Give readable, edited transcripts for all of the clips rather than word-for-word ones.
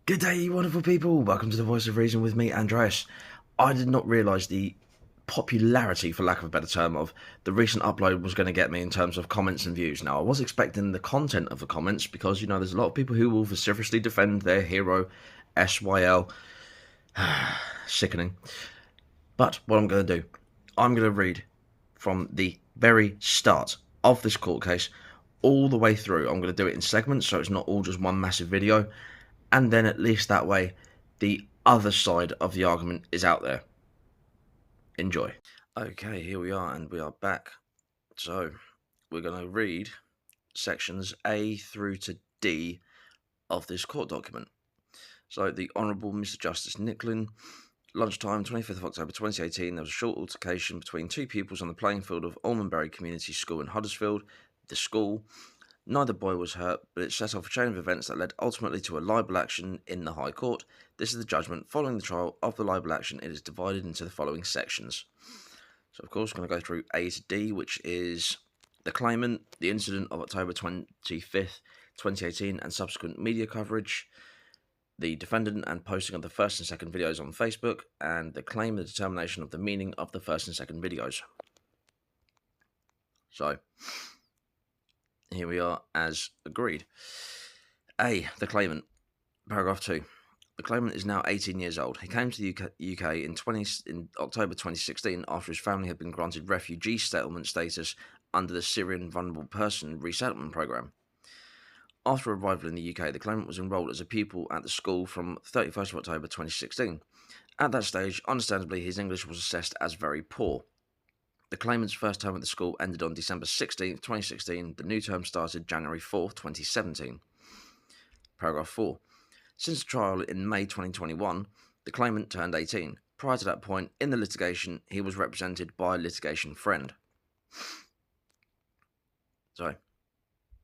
Good day, you wonderful people. Welcome to the Voice of Reason with me, Andreas. I did not realise the popularity, for lack of a better term, of the recent upload was going to get me in terms of comments and views. Now, I was expecting the content of the comments because, there's a lot of people who will vociferously defend their hero, SYL. Sickening. But what I'm going to do, I'm going to read from the very start of this court case all the way through. I'm going to do it in segments, so it's not all just one massive video. And then at least that way, the other side of the argument is out there. Enjoy. Okay, here we are, and we are back. So, we're going to read sections A through to D of this court document. So, the Honourable Mr. Justice Nicklin, lunchtime, 25th of October 2018, there was a short altercation between two pupils on the playing field of Almondbury Community School in Huddersfield. The school, neither boy was hurt, but it set off a chain of events that led ultimately to a libel action in the High Court. This is the judgment. Following the trial of the libel action, it is divided into the following sections. So, of course, we're going to go through A to D, which is the claimant, the incident of October 25th, 2018, and subsequent media coverage, the defendant and posting of the first and second videos on Facebook, and the claim, the determination of the meaning of the first and second videos. So, here we are as agreed. A, the claimant. Paragraph 2. The claimant is now 18 years old. He came to the UK in October 2016 after his family had been granted refugee settlement status under the Syrian Vulnerable Person Resettlement Programme. After arrival in the UK, the claimant was enrolled as a pupil at the school from 31st of October 2016. At that stage, understandably, his English was assessed as very poor. The claimant's first term at the school ended on December 16, 2016. The new term started January 4, 2017. Paragraph 4. Since the trial in May 2021, the claimant turned 18. Prior to that point, in the litigation, he was represented by a litigation friend. So,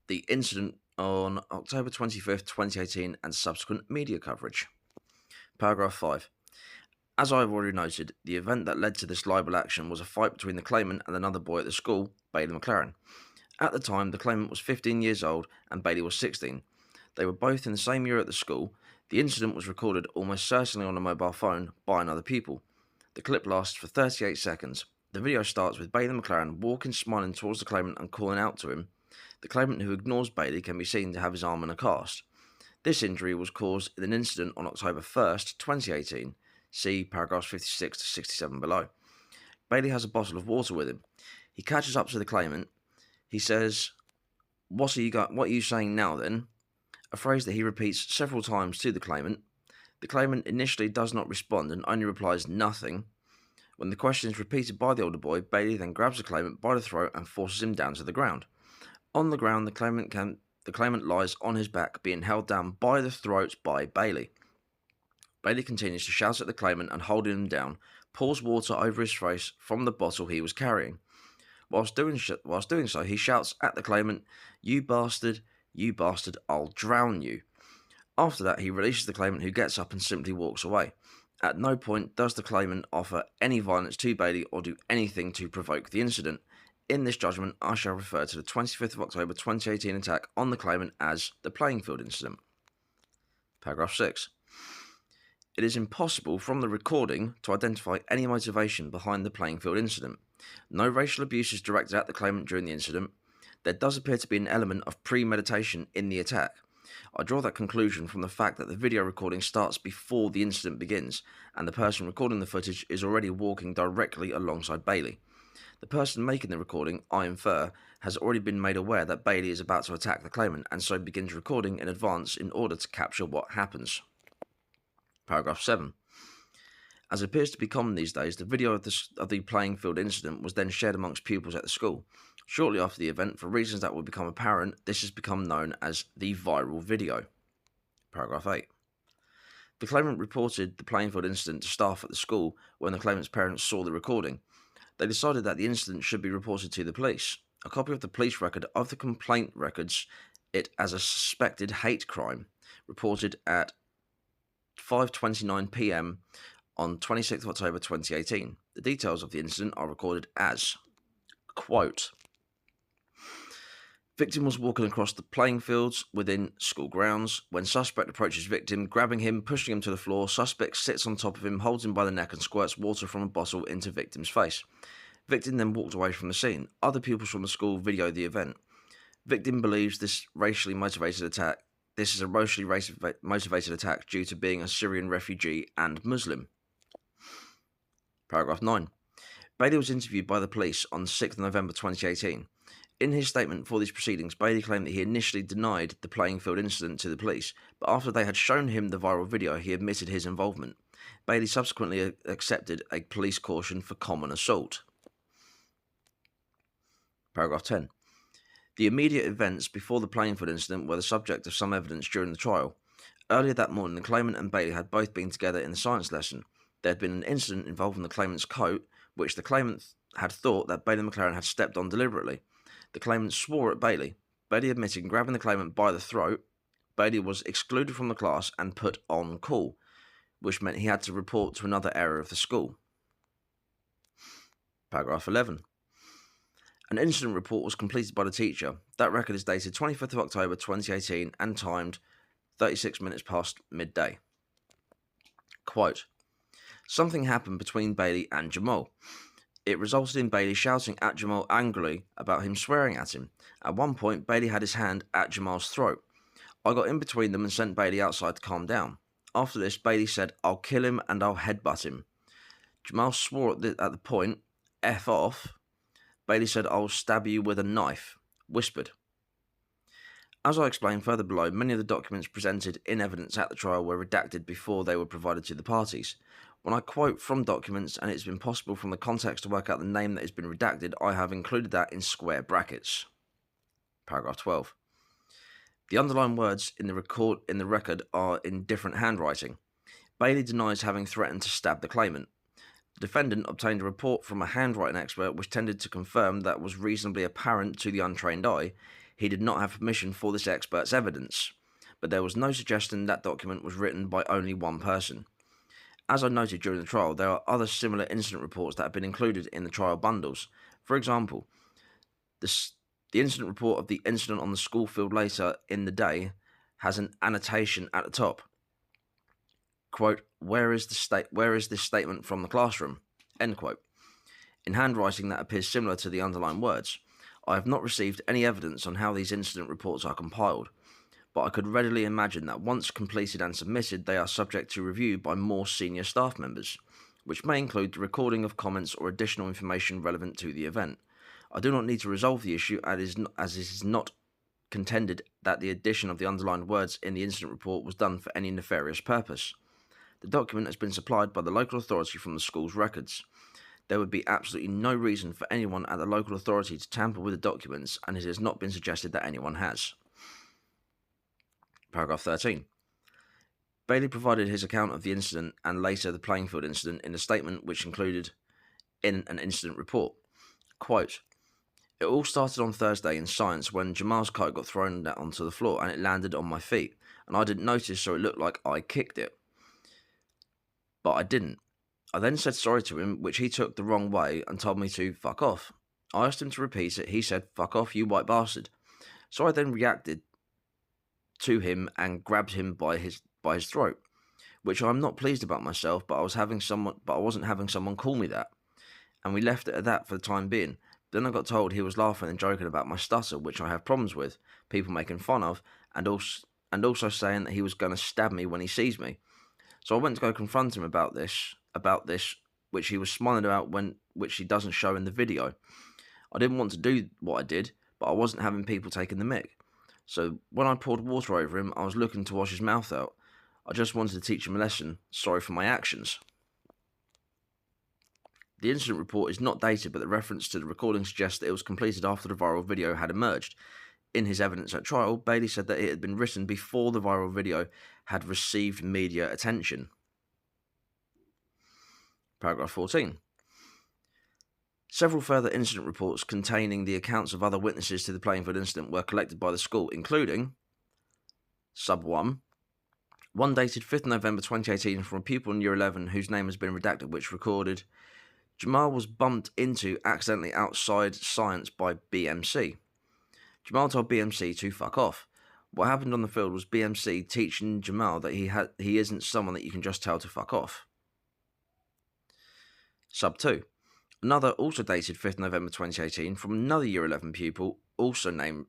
the incident on October 25th, 2018, and subsequent media coverage. Paragraph 5. As I have already noted, the event that led to this libel action was a fight between the claimant and another boy at the school, Bailey McLaren. At the time, the claimant was 15 years old and Bailey was 16. They were both in the same year at the school. The incident was recorded almost certainly on a mobile phone by another pupil. The clip lasts for 38 seconds. The video starts with Bailey McLaren walking, smiling towards the claimant and calling out to him. The claimant, who ignores Bailey, can be seen to have his arm in a cast. This injury was caused in an incident on October 1st, 2018. See paragraphs 56 to 67 below. Bailey has a bottle of water with him. He catches up to the claimant. He says, What are you saying now then? A phrase that he repeats several times to the claimant. The claimant initially does not respond and only replies nothing. When the question is repeated by the older boy, Bailey then grabs the claimant by the throat and forces him down to the ground. On the ground, the claimant lies on his back, being held down by the throat by Bailey. Bailey continues to shout at the claimant and, holding him down, pours water over his face from the bottle he was carrying. Whilst doing so, he shouts at the claimant, you bastard, I'll drown you." After that, he releases the claimant, who gets up and simply walks away. At no point does the claimant offer any violence to Bailey or do anything to provoke the incident. In this judgment, I shall refer to the 25th of October 2018 attack on the claimant as the playing field incident. Paragraph 6. It is impossible from the recording to identify any motivation behind the playing field incident. No racial abuse is directed at the claimant during the incident. There does appear to be an element of premeditation in the attack. I draw that conclusion from the fact that the video recording starts before the incident begins, and the person recording the footage is already walking directly alongside Bailey. The person making the recording, I infer, has already been made aware that Bailey is about to attack the claimant, and so begins recording in advance in order to capture what happens. Paragraph 7. As appears to be common these days, the video of the playing field incident was then shared amongst pupils at the school. Shortly after the event, for reasons that will become apparent, this has become known as the viral video. Paragraph 8. The claimant reported the playing field incident to staff at the school when the claimant's parents saw the recording. They decided that the incident should be reported to the police. A copy of the police record of the complaint records it as a suspected hate crime, reported at 5:29 p.m. on 26th of October 2018. The details of the incident are recorded as, quote, Victim was walking across the playing fields within school grounds when suspect approaches victim, grabbing him, pushing him to the floor. Suspect sits on top of him, holds him by the neck and squirts water from a bottle into victim's face. Victim then walked away from the scene. Other pupils from the school videoed the event. Victim believes this is a racially motivated attack due to being a Syrian refugee and Muslim. Paragraph 9. Bailey was interviewed by the police on 6th November 2018. In his statement for these proceedings, Bailey claimed that he initially denied the playing field incident to the police, but after they had shown him the viral video, he admitted his involvement. Bailey subsequently accepted a police caution for common assault. Paragraph 10. The immediate events before the playing field incident were the subject of some evidence during the trial. Earlier that morning, the claimant and Bailey had both been together in the science lesson. There had been an incident involving the claimant's coat, which the claimant had thought that Bailey McLaren had stepped on deliberately. The claimant swore at Bailey. Bailey admitted grabbing the claimant by the throat. Bailey was excluded from the class and put on call, which meant he had to report to another area of the school. Paragraph 11. An incident report was completed by the teacher. That record is dated 25th of October 2018 and timed 36 minutes past midday. Quote, something happened between Bailey and Jamal. It resulted in Bailey shouting at Jamal angrily about him swearing at him. At one point, Bailey had his hand at Jamal's throat. I got in between them and sent Bailey outside to calm down. After this, Bailey said, I'll kill him and I'll headbutt him. Jamal swore at the point, F off. Bailey said, I'll stab you with a knife, whispered. As I explained further below, many of the documents presented in evidence at the trial were redacted before they were provided to the parties. When I quote from documents and it's been possible from the context to work out the name that has been redacted, I have included that in square brackets. Paragraph 12. The underlined words in the record are in different handwriting. Bailey denies having threatened to stab the claimant. The defendant obtained a report from a handwriting expert which tended to confirm that was reasonably apparent to the untrained eye. He did not have permission for this expert's evidence, but there was no suggestion that document was written by only one person. As I noted during the trial, there are other similar incident reports that have been included in the trial bundles. For example, the incident report of the incident on the school field later in the day has an annotation at the top. Quote, where is this statement from the classroom? End quote. In handwriting that appears similar to the underlined words. I have not received any evidence on how these incident reports are compiled, but I could readily imagine that once completed and submitted, they are subject to review by more senior staff members, which may include the recording of comments or additional information relevant to the event. I do not need to resolve the issue as it is not contended that the addition of the underlined words in the incident report was done for any nefarious purpose. The document has been supplied by the local authority from the school's records. There would be absolutely no reason for anyone at the local authority to tamper with the documents, and it has not been suggested that anyone has. Paragraph 13. Bailey provided his account of the incident and later the playing field incident in a statement which included in an incident report. Quote, it all started on Thursday in science when Jamal's coat got thrown onto the floor and it landed on my feet, and I didn't notice, so it looked like I kicked it. But I didn't. I then said sorry to him, which he took the wrong way and told me to fuck off. I asked him to repeat it. He said, fuck off, you white bastard. So I then reacted to him and grabbed him by his throat, which I'm not pleased about myself, but I wasn't having someone call me that. And we left it at that for the time being. Then I got told he was laughing and joking about my stutter, which I have problems with, people making fun of, and also saying that he was going to stab me when he sees me. So I went to go confront him about this, which he was smiling about which he doesn't show in the video. I didn't want to do what I did, but I wasn't having people taking the mick. So when I poured water over him, I was looking to wash his mouth out. I just wanted to teach him a lesson. Sorry for my actions. The incident report is not dated, but the reference to the recording suggests that it was completed after the viral video had emerged. In his evidence at trial, Bailey said that it had been written before the viral video had received media attention. Paragraph 14. Several further incident reports containing the accounts of other witnesses to the playing field incident were collected by the school, including Sub 1, one dated 5th November 2018 from a pupil in Year 11 whose name has been redacted, which recorded, Jamal was bumped into accidentally outside science by BMC. Jamal told BMC to fuck off. What happened on the field was BMC teaching Jamal that he isn't someone that you can just tell to fuck off. Sub 2. Another also dated 5th November 2018 from another Year 11 pupil, also name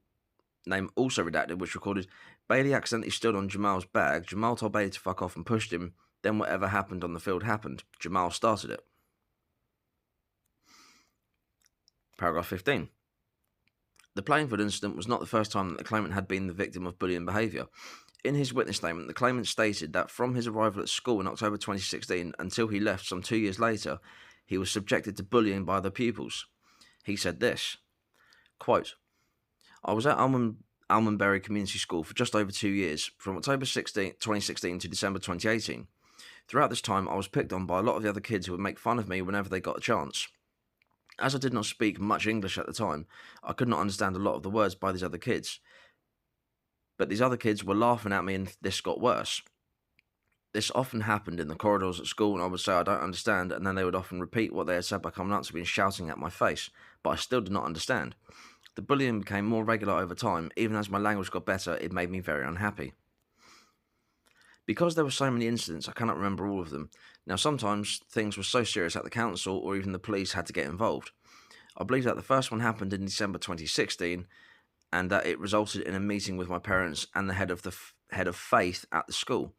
also redacted, which recorded Bailey accidentally stood on Jamal's bag. Jamal told Bailey to fuck off and pushed him. Then whatever happened on the field happened. Jamal started it. Paragraph 15. The Plainfield incident was not the first time that the claimant had been the victim of bullying behaviour. In his witness statement, the claimant stated that from his arrival at school in October 2016 until he left some 2 years later, he was subjected to bullying by other pupils. He said this, quote, I was at Almondbury Community School for just over 2 years, from October 2016 to December 2018. Throughout this time, I was picked on by a lot of the other kids who would make fun of me whenever they got a chance. As I did not speak much English at the time, I could not understand a lot of the words by these other kids. But these other kids were laughing at me and this got worse. This often happened in the corridors at school and I would say I don't understand, and then they would often repeat what they had said by coming up to me and shouting at my face, but I still did not understand. The bullying became more regular over time. Even as my language got better, it made me very unhappy. Because there were so many incidents, I cannot remember all of them. Now, sometimes things were so serious that the council or even the police had to get involved. I believe that the first one happened in December 2016, and that it resulted in a meeting with my parents and the head of faith at the school.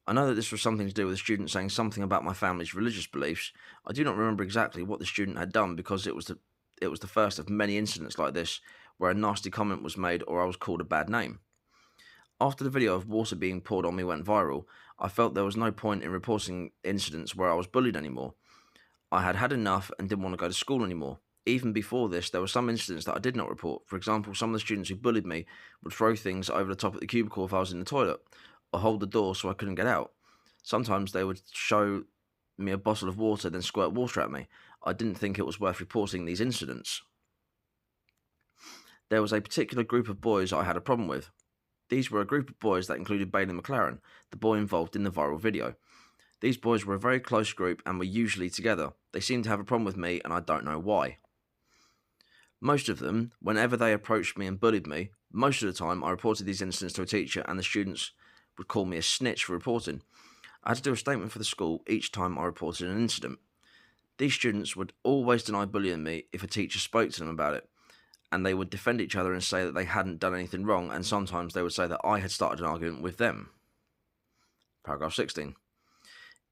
I know that this was something to do with a student saying something about my family's religious beliefs. I do not remember exactly what the student had done because it was the first of many incidents like this where a nasty comment was made or I was called a bad name. After the video of water being poured on me went viral, I felt there was no point in reporting incidents where I was bullied anymore. I had had enough and didn't want to go to school anymore. Even before this, there were some incidents that I did not report. For example, some of the students who bullied me would throw things over the top of the cubicle if I was in the toilet, or hold the door so I couldn't get out. Sometimes they would show me a bottle of water, then squirt water at me. I didn't think it was worth reporting these incidents. There was a particular group of boys I had a problem with. These were a group of boys that included Bailey McLaren, the boy involved in the viral video. These boys were a very close group and were usually together. They seemed to have a problem with me and I don't know why. Most of them, whenever they approached me and bullied me, most of the time I reported these incidents to a teacher and the students would call me a snitch for reporting. I had to do a statement for the school each time I reported an incident. These students would always deny bullying me if a teacher spoke to them about it, and they would defend each other and say that they hadn't done anything wrong, and sometimes they would say that I had started an argument with them. Paragraph 16.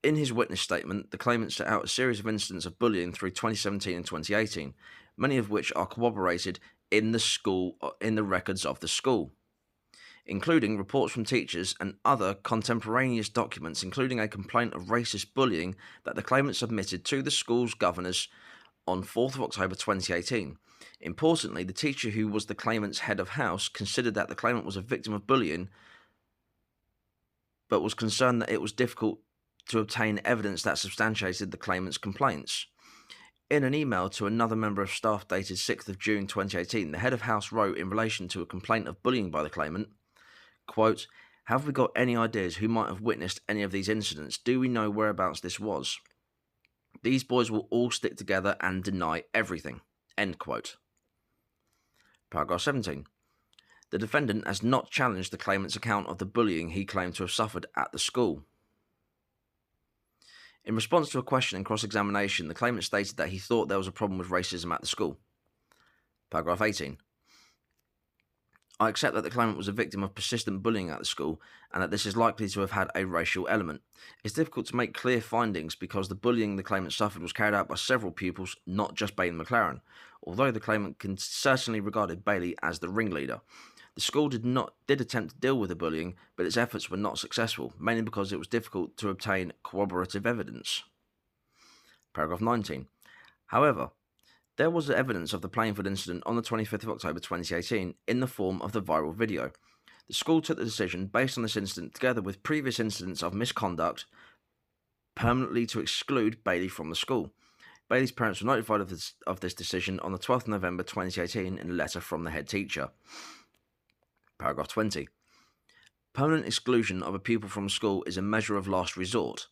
In his witness statement, the claimant set out a series of incidents of bullying through 2017 and 2018, many of which are corroborated in the records of the school, including reports from teachers and other contemporaneous documents, including a complaint of racist bullying that the claimant submitted to the school's governors on 4th of October 2018. Importantly, the teacher who was the claimant's head of house considered that the claimant was a victim of bullying, but was concerned that it was difficult to obtain evidence that substantiated the claimant's complaints. In an email to another member of staff dated 6th of June 2018, the head of house wrote in relation to a complaint of bullying by the claimant, quote, have we got any ideas who might have witnessed any of these incidents? Do we know whereabouts this was? These boys will all stick together and deny everything. End quote. Paragraph 17. The defendant has not challenged the claimant's account of the bullying he claimed to have suffered at the school. In response to a question in cross-examination, the claimant stated that he thought there was a problem with racism at the school. Paragraph 18. I accept that the claimant was a victim of persistent bullying at the school and that this is likely to have had a racial element. It's difficult to make clear findings because the bullying the claimant suffered was carried out by several pupils, not just Bailey McLaren, although the claimant certainly regarded Bailey as the ringleader. The school did attempt to deal with the bullying, but its efforts were not successful, mainly because it was difficult to obtain corroborative evidence. Paragraph 19. However, there was evidence of the Plainfield incident on the 25th of October 2018 in the form of the viral video. The school took the decision, based on this incident, together with previous incidents of misconduct, permanently to exclude Bailey from the school. Bailey's parents were notified of this decision on the 12th of November 2018 in a letter from the head teacher. Paragraph 20. Permanent exclusion of a pupil from school is a measure of last resort.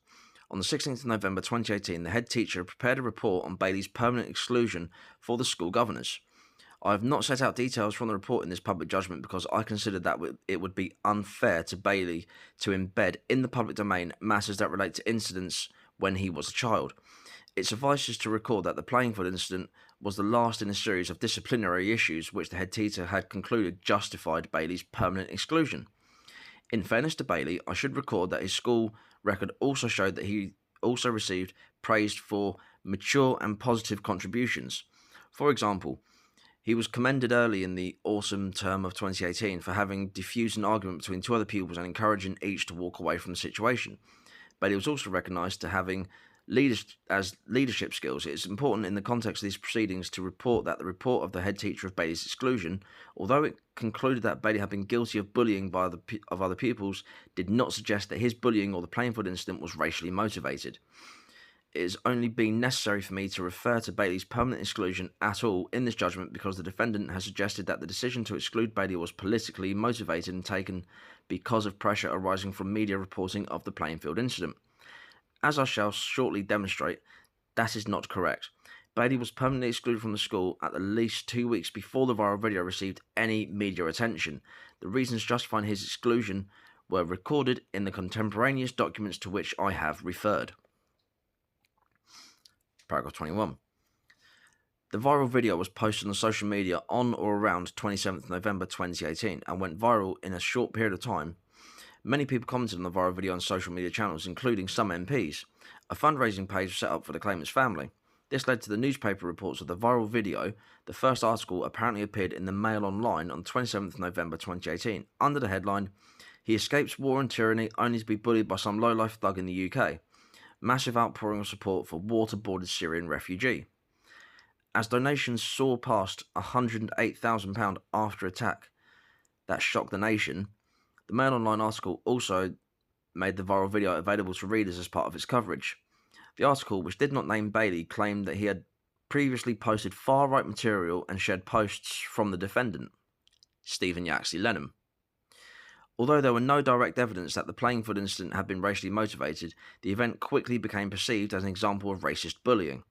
On the 16th of November 2018, the head teacher prepared a report on Bailey's permanent exclusion for the school governors. I have not set out details from the report in this public judgment because I considered that it would be unfair to Bailey to embed in the public domain matters that relate to incidents when he was a child. It suffices to record that the playing field incident was the last in a series of disciplinary issues which the head teacher had concluded justified Bailey's permanent exclusion. In fairness to Bailey, I should record that his school record also showed that he also received praise for mature and positive contributions. For example, he was commended early in the autumn term of 2018 for having diffused an argument between two other pupils and encouraging each to walk away from the situation. Bailey was also recognised to having leadership skills. It is important in the context of these proceedings to report that the report of the head teacher of Bailey's exclusion, although it concluded that Bailey had been guilty of bullying of other pupils, did not suggest that his bullying or the playing field incident was racially motivated. It has only been necessary for me to refer to Bailey's permanent exclusion at all in this judgment because the defendant has suggested that the decision to exclude Bailey was politically motivated and taken because of pressure arising from media reporting of the playing field incident. As I shall shortly demonstrate, that is not correct. Bailey was permanently excluded from the school at least 2 weeks before the viral video received any media attention. The reasons justifying his exclusion were recorded in the contemporaneous documents to which I have referred. Paragraph 21. The viral video was posted on social media on or around 27th November 2018 and went viral in a short period of time. Many people commented on the viral video on social media channels, including some MPs. A fundraising page was set up for the Claimant's family. This led to the newspaper reports of the viral video. The first article apparently appeared in the Mail Online on 27th November 2018 under the headline, "He escapes war and tyranny only to be bullied by some low-life thug in the UK. Massive outpouring of support for waterboarded Syrian refugee." As donations soar past £108,000 after attack that shocked the nation, the Mail Online article also made the viral video available to readers as part of its coverage. The article, which did not name Bailey, claimed that he had previously posted far-right material and shared posts from the defendant, Stephen Yaxley-Lennon. Although there were no direct evidence that the playing field incident had been racially motivated, the event quickly became perceived as an example of racist bullying.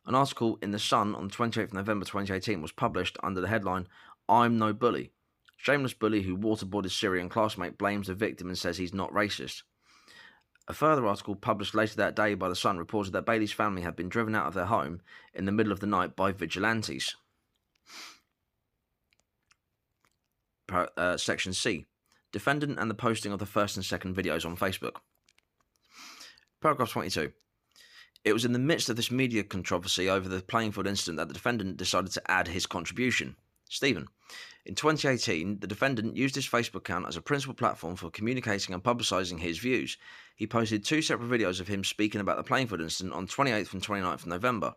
An article in The Sun on 28th November 2018 was published under the headline, "I'm no bully. Shameless bully who waterboarded Syrian classmate blames the victim and says he's not racist." A further article published later that day by The Sun reported that Bailey's family had been driven out of their home in the middle of the night by vigilantes. Section C. Defendant and the posting of the first and second videos on Facebook. Paragraph 22. It was in the midst of this media controversy over the playing field incident that the defendant decided to add his contribution. Stephen. In 2018, the defendant used his Facebook account as a principal platform for communicating and publicising his views. He posted 2 separate videos of him speaking about the playing field incident on 28th and 29th of November,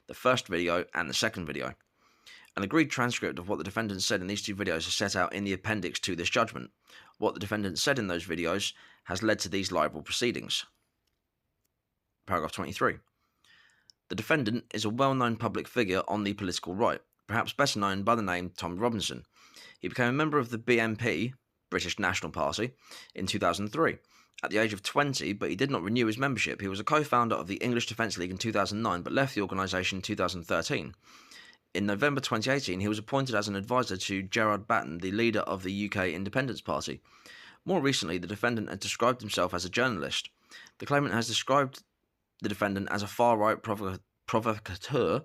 the first video and the second video. An agreed transcript of what the defendant said in these 2 videos is set out in the appendix to this judgment. What the defendant said in those videos has led to these liable proceedings. Paragraph 23. The defendant is a well-known public figure on the political right, perhaps better known by the name Tom Robinson. He became a member of the BNP, British National Party, in 2003. At the age of 20, but he did not renew his membership. He was a co-founder of the English Defence League in 2009, but left the organisation in 2013. In November 2018, he was appointed as an advisor to Gerard Batten, the leader of the UK Independence Party. More recently, the defendant had described himself as a journalist. The claimant has described the defendant as a far-right provocateur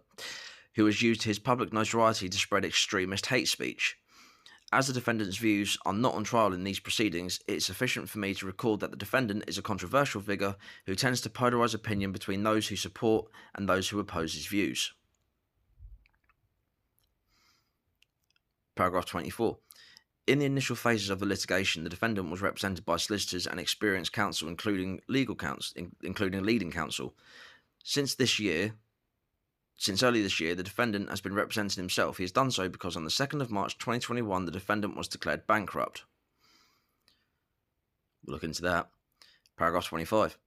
who has used his public notoriety to spread extremist hate speech. As the defendant's views are not on trial in these proceedings, it is sufficient for me to record that the defendant is a controversial figure who tends to polarise opinion between those who support and those who oppose his views. Paragraph 24. In the initial phases of the litigation, the defendant was represented by solicitors and experienced counsel, including leading counsel. Since early this year, the defendant has been representing himself. He has done so because on the 2nd of March 2021, the defendant was declared bankrupt. We'll look into that. Paragraph 25.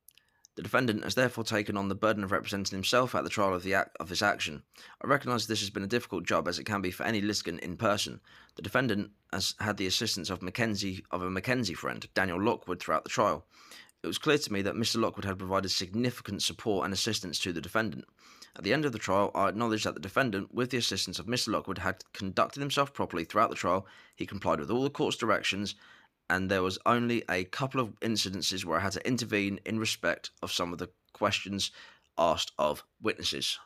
The defendant has therefore taken on the burden of representing himself at the trial of this action. I recognise this has been a difficult job, as it can be for any litigant in person. The defendant has had the assistance of a Mackenzie friend, Daniel Lockwood, throughout the trial. it was clear to me that Mr. Lockwood had provided significant support and assistance to the defendant. At the end of the trial, I acknowledged that the defendant, with the assistance of Mr. Lockwood, had conducted himself properly throughout the trial. He complied with all the court's directions, and there was only a couple of incidences where I had to intervene in respect of some of the questions asked of witnesses.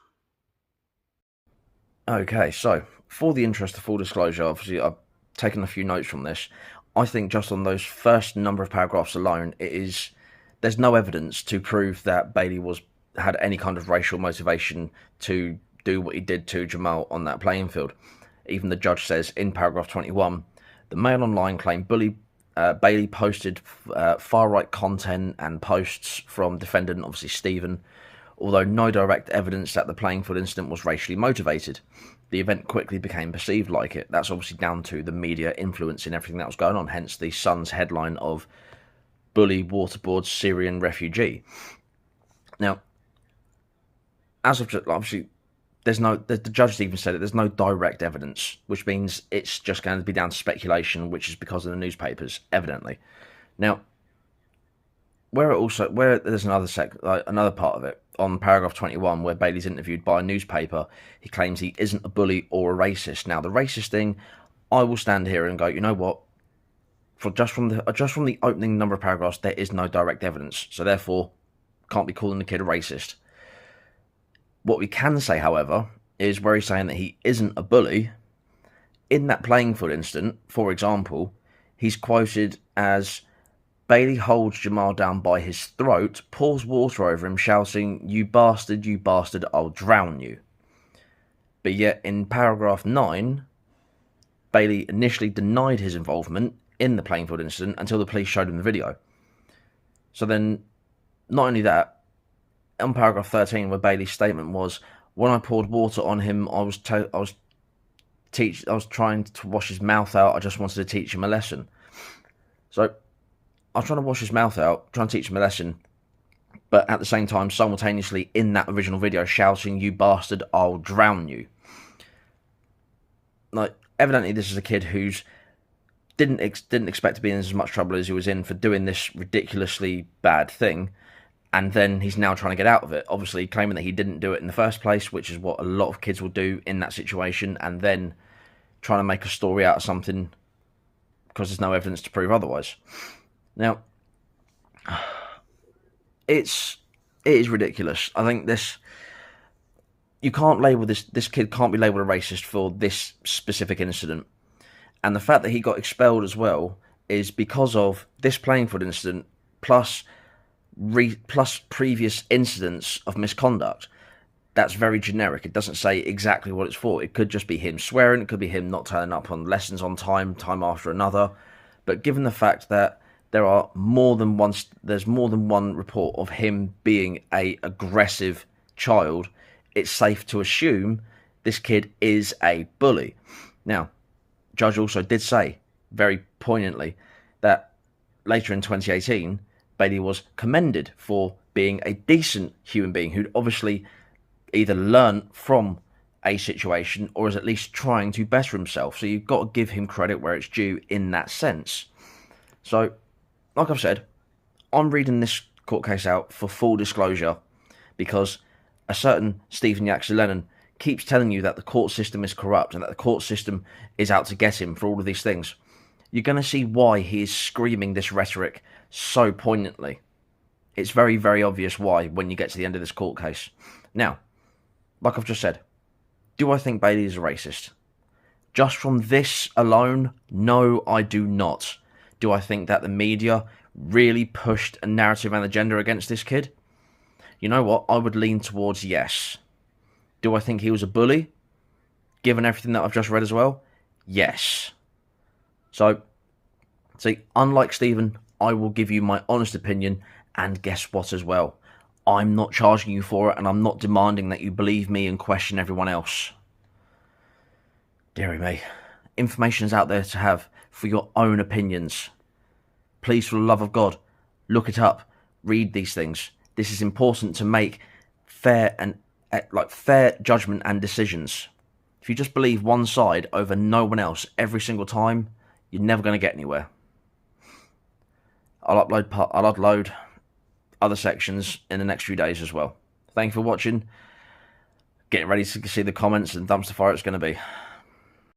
Okay, so for the interest of full disclosure, obviously I've taken a few notes from this. I think just on those first number of paragraphs alone, there's no evidence to prove that Bailey had any kind of racial motivation to do what he did to Jamal on that playing field. Even the judge says in paragraph 21, the Mail Online claimed Bailey posted far-right content and posts from defendant, obviously Stephen, although no direct evidence that the playing field incident was racially motivated. The event quickly became perceived like it. That's obviously down to the media influencing everything that was going on, hence the Sun's headline of Bully Waterboards Syrian Refugee. Now, as of obviously, the judge even said it, there's no direct evidence, which means it's just going to be down to speculation, which is because of the newspapers, evidently. Now, where there's another part of it, on paragraph 21, where Bailey's interviewed by a newspaper, he claims he isn't a bully or a racist. Now, the racist thing, I will stand here and go, you know what? Just from the opening number of paragraphs, there is no direct evidence, so therefore, can't be calling the kid a racist. What we can say, however, is where he's saying that he isn't a bully. In that playing field incident, for example, he's quoted as, Bailey holds Jamal down by his throat, pours water over him, shouting, you bastard, I'll drown you. But yet, in paragraph 9, Bailey initially denied his involvement in the playing field incident until the police showed him the video. So then, not only that, on paragraph 13, where Bailey's statement was, when I poured water on him, I was trying to wash his mouth out, I just wanted to teach him a lesson. So, I was trying to wash his mouth out, trying to teach him a lesson, but at the same time, simultaneously, in that original video, shouting, you bastard, I'll drown you. Like, evidently this is a kid who's didn't expect to be in as much trouble as he was in for doing this ridiculously bad thing, and then he's now trying to get out of it, obviously claiming that he didn't do it in the first place, which is what a lot of kids will do in that situation, and then trying to make a story out of something because there's no evidence to prove otherwise. Now, it is ridiculous. I think you can't label this kid can't be labelled a racist for this specific incident. And the fact that he got expelled as well is because of this playing field incident plus previous incidents of misconduct. That's very generic. It doesn't say exactly what it's for. It could just be him swearing. It could be him not turning up on lessons on time after another. But given the fact that there's more than one report of him being a aggressive child, it's safe to assume this kid is a bully. Now, Judge also did say, very poignantly, that later in 2018, Bailey was commended for being a decent human being who'd obviously either learned from a situation or is at least trying to better himself. So you've got to give him credit where it's due in that sense. So, like I've said, I'm reading this court case out for full disclosure because a certain Stephen Yaxley-Lennon keeps telling you that the court system is corrupt and that the court system is out to get him for all of these things. You're going to see why he is screaming this rhetoric so poignantly. It's very, very obvious why when you get to the end of this court case. Now, like I've just said, do I think Bailey is a racist? Just from this alone, no, I do not. Do I think that the media really pushed a narrative and agenda against this kid? You know what? I would lean towards yes. Do I think he was a bully? Given everything that I've just read as well? Yes. So, see, unlike Stephen, I will give you my honest opinion, and guess what as well? I'm not charging you for it, and I'm not demanding that you believe me and question everyone else. Dearie me. Information is out there to have for your own opinions. Please, for the love of God, look it up. Read these things. This is important to make fair judgment and decisions. If you just believe one side over no one else every single time, you're never going to get anywhere. I'll upload other sections in the next few days as well. Thank you for watching. Getting ready to see the comments and dumpster fire it's going to be.